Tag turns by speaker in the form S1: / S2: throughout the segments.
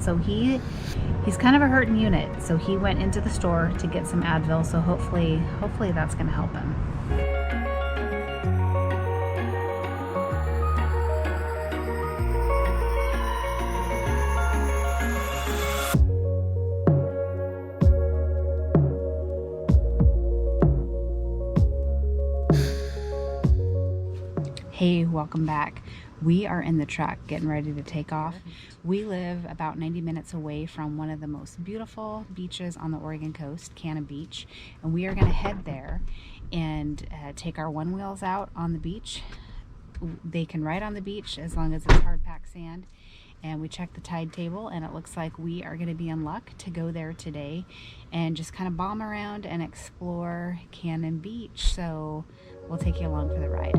S1: So he's kind of a hurting unit. So he went into the store to get some Advil. So hopefully that's going to help him. Hey, welcome back. We are in the truck getting ready to take off. We live about 90 minutes away from one of the most beautiful beaches on the Oregon coast, Cannon Beach, and we are going to head there and take our Onewheels out on the beach. They can ride on the beach as long as it's hard packed sand. And we checked the tide table and it looks like we are going to be in luck to go there today and just kind of bomb around and explore Cannon Beach. So we'll take you along for the ride.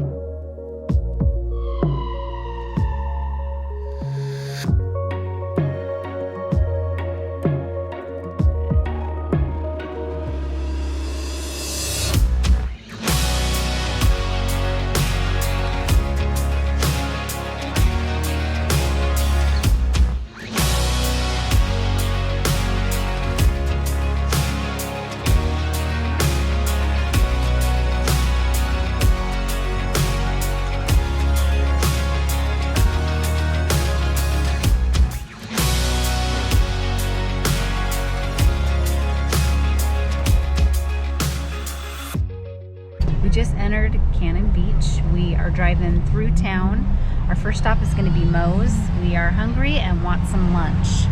S1: Just entered Cannon Beach. We are driving through town. Our first stop is going to be Moe's. We are hungry and want some lunch.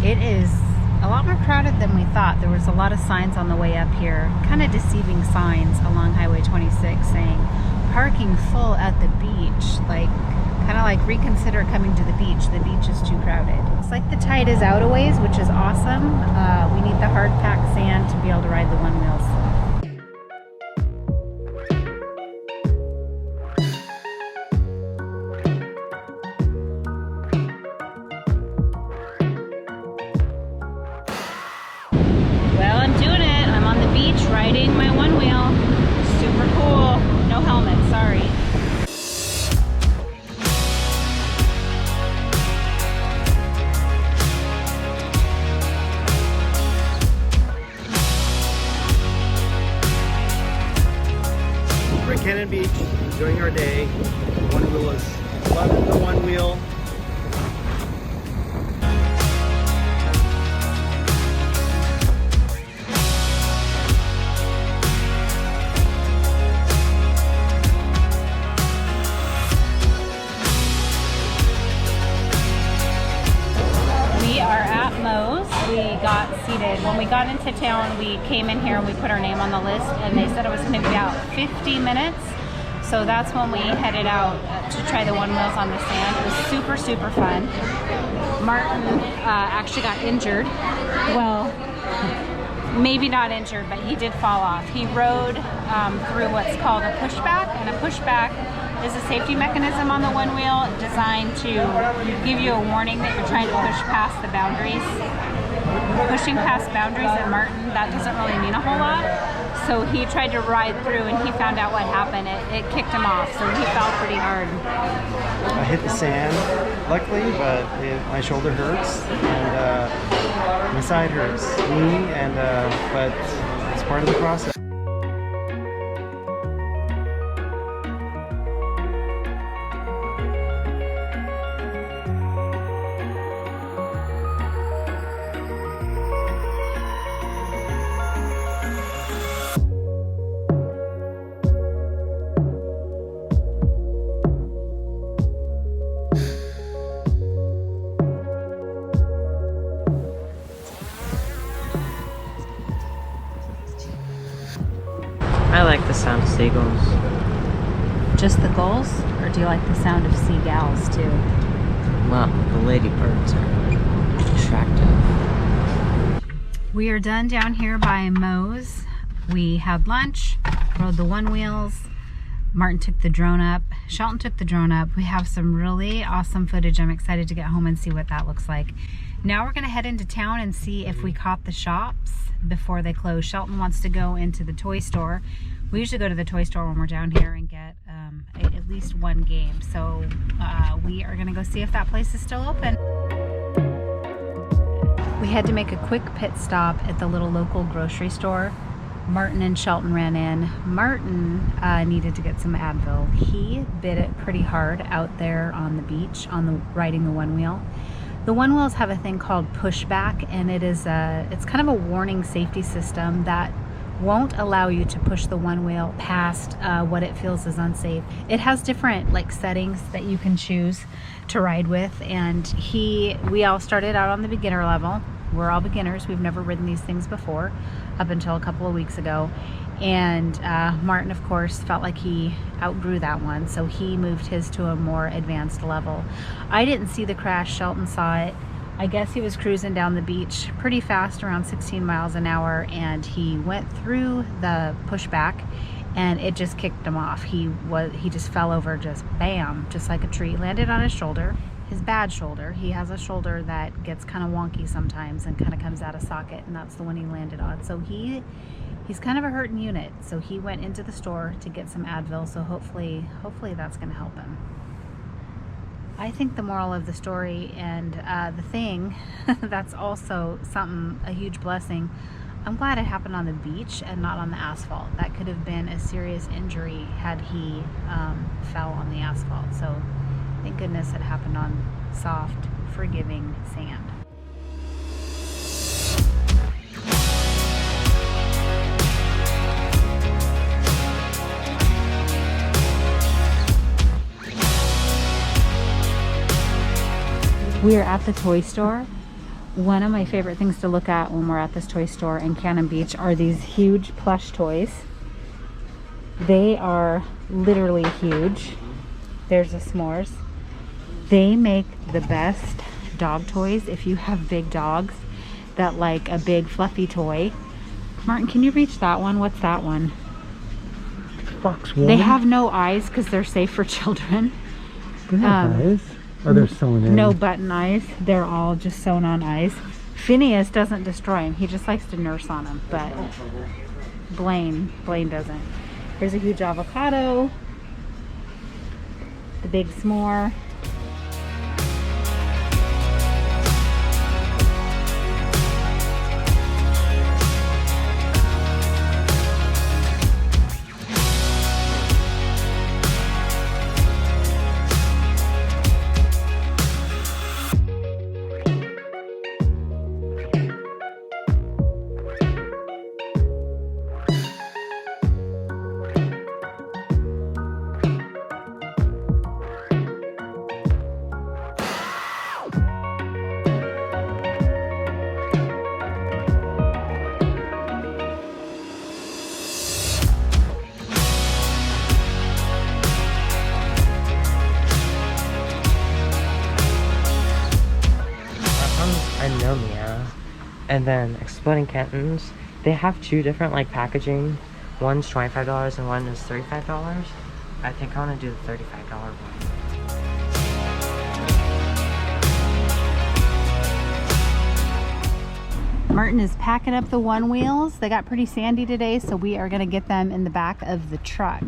S1: It is a lot more crowded than we thought. There was a lot of signs on the way up here, kind of deceiving signs along Highway 26 saying parking full at the beach, like kind of like reconsider coming to the beach. The beach is too crowded. It's like the tide is out a ways, which is awesome. We need the hard packed sand to be able to ride the Onewheels. Riding my Onewheel. Super cool. No helmet, sorry.
S2: We're at Cannon Beach, enjoying our day. Onewheel is loving the Onewheel.
S1: We got seated. When we got into town, we came in here and we put our name on the list, and they said it was going to be about 50 minutes. So that's when we headed out to try the Onewheels on the sand. It was super, super fun. Martin actually got injured. Well, maybe not injured, but he did fall off. He rode through what's called a pushback, and a pushback is a safety mechanism on the Onewheel designed to give you a warning that you're trying to push past the boundaries. Pushing past boundaries in Martin, that doesn't really mean a whole lot. So he tried to ride through and he found out what happened. It kicked him off, so he fell pretty hard.
S2: I hit the sand, luckily, but my shoulder hurts and my side hurts, but it's part of the process.
S3: I like the sound of seagulls.
S1: Just the gulls, or do you like the sound of seagulls too?
S3: Well, the ladybirds are attractive.
S1: We are done down here by Moe's. We had lunch, rode the Onewheels. Martin took the drone up. Shelton took the drone up. We have some really awesome footage. I'm excited to get home and see what that looks like. Now we're gonna head into town and see if we caught the shops before they close. Shelton wants to go into the toy store. We usually go to the toy store when we're down here and get at least one game. So we are gonna go see if that place is still open. We had to make a quick pit stop at the little local grocery store. Martin and Shelton ran in. Martin needed to get some Advil. He bit it pretty hard out there on the beach, riding the one wheel. The Onewheels have a thing called pushback, and it's kind of a warning safety system that won't allow you to push the one wheel past what it feels is unsafe. It has different settings that you can choose to ride with, and we all started out on the beginner level. We're all beginners. We've never ridden these things before up until a couple of weeks ago. And Martin, of course, felt like he outgrew that one, so he moved his to a more advanced level. I didn't see the crash. Shelton saw it. I guess he was cruising down the beach pretty fast, around 16 miles an hour, and he went through the pushback and it just kicked him off. He just fell over, just bam, just like a tree. Landed on his shoulder, his bad shoulder. He has a shoulder that gets kind of wonky sometimes and kind of comes out of socket, and that's the one he landed on. So he's kind of a hurting unit. So he went into the store to get some Advil, so hopefully that's going to help him. I think the moral of the story, and the thing that's also a huge blessing, I'm glad it happened on the beach and not on the asphalt. That could have been a serious injury had he fell on the asphalt. So thank goodness it happened on soft, forgiving sand. We are at the toy store. One of my favorite things to look at when we're at this toy store in Cannon Beach are these huge plush toys. They are literally huge. There's the s'mores. They make the best dog toys if you have big dogs that like a big fluffy toy. Martin, can you reach that one? What's that one?
S2: Fox woman?
S1: They have no eyes because they're safe for children.
S2: They have eyes? Oh, they're sewn in.
S1: No button eyes. They're all just sewn on eyes. Phineas doesn't destroy them. He just likes to nurse on them. But Blaine doesn't. Here's a huge avocado. The big s'more.
S3: Anomia, and then Exploding Kittens. They have two different packaging. One's $25 and one is $35. I think I want to do the $35 one.
S1: Martin is packing up the Onewheels. They got pretty sandy today, so we are going to get them in the back of the truck.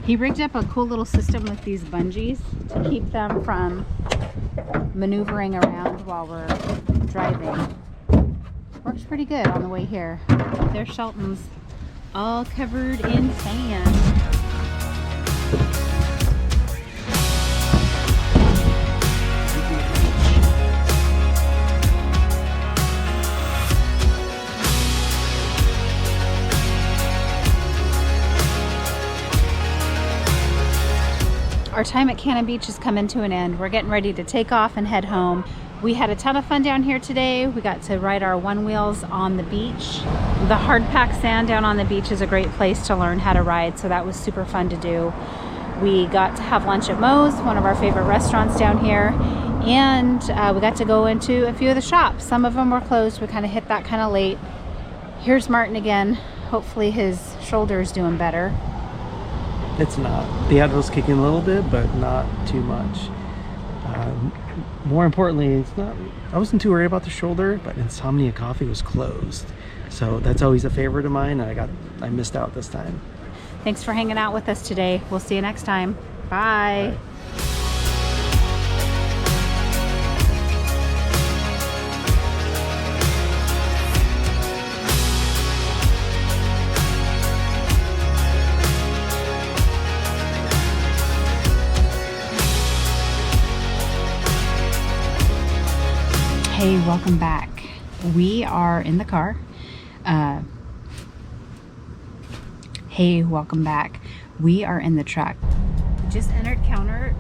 S1: He rigged up a cool little system with these bungees to keep them from maneuvering around while we're driving. Works pretty good on the way here. There's Shelton's all covered in sand. Our time at Cannon Beach is coming to an end. We're getting ready to take off and head home. We had a ton of fun down here today. We got to ride our Onewheels on the beach. The hard packed sand down on the beach is a great place to learn how to ride, so that was super fun to do. We got to have lunch at Moe's, one of our favorite restaurants down here, and we got to go into a few of the shops. Some of them were closed. We kind of hit that kind of late. Here's Martin again. Hopefully his shoulder is doing better.
S2: It's not. The Advil's kicking a little bit, but not too much. More importantly, it's not. I wasn't too worried about the shoulder, but Insomnia Coffee was closed, so that's always a favorite of mine. I missed out this time.
S1: Thanks for hanging out with us today. We'll see you next time. Bye.
S2: Bye.
S1: Hey, welcome back. We are in the car. Hey, welcome back. We are in the truck. Just entered counter